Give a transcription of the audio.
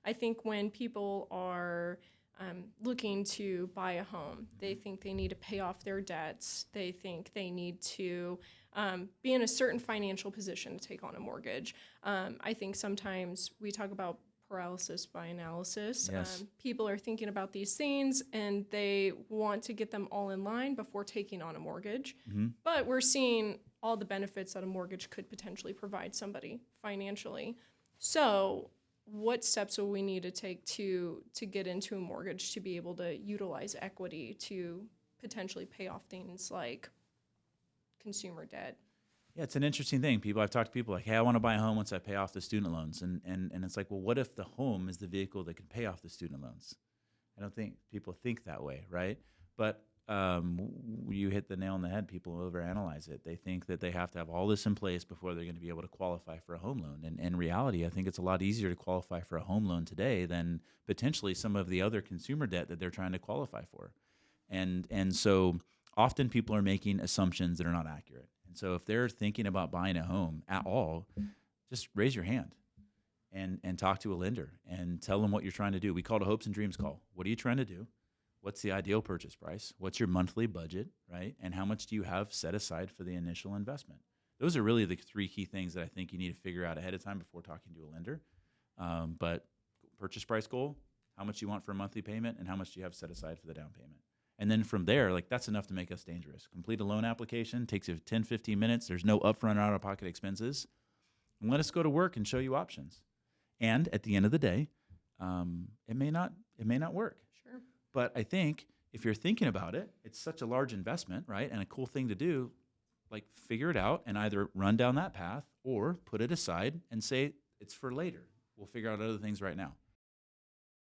I think when people are looking to buy a home, they think they need to pay off their debts. They think they need to be in a certain financial position to take on a mortgage. I think sometimes we talk about paralysis by analysis. Yes. People are thinking about these things and they want to get them all in line before taking on a mortgage. Mm-hmm. But we're seeing all the benefits that a mortgage could potentially provide somebody financially. So what steps will we need to take to get into a mortgage to be able to utilize equity to potentially pay off things like consumer debt? Yeah, it's an interesting thing. I've talked to people like, hey, I want to buy a home once I pay off the student loans. And it's like, well, what if the home is the vehicle that can pay off the student loans? I don't think people think that way, right? But you hit the nail on the head. People overanalyze it. They think that they have to have all this in place before they're going to be able to qualify for a home loan. And in reality, I think it's a lot easier to qualify for a home loan today than potentially some of the other consumer debt that they're trying to qualify for. And so often people are making assumptions that are not accurate. And so if they're thinking about buying a home at all, just raise your hand and talk to a lender and tell them what you're trying to do. We call it a hopes and dreams call. What are you trying to do? What's the ideal purchase price? What's your monthly budget, right? And how much do you have set aside for the initial investment? Those are really the three key things that I think you need to figure out ahead of time before talking to a lender. But purchase price goal, how much you want for a monthly payment, and how much do you have set aside for the down payment? And then from there, like that's enough to make us dangerous. Complete a loan application, takes you 10, 15 minutes. There's no upfront or out-of-pocket expenses. And let us go to work and show you options. And at the end of the day, it may not work. Sure. But I think if you're thinking about it, it's such a large investment, right? And a cool thing to do, like figure it out and either run down that path or put it aside and say it's for later. We'll figure out other things right now.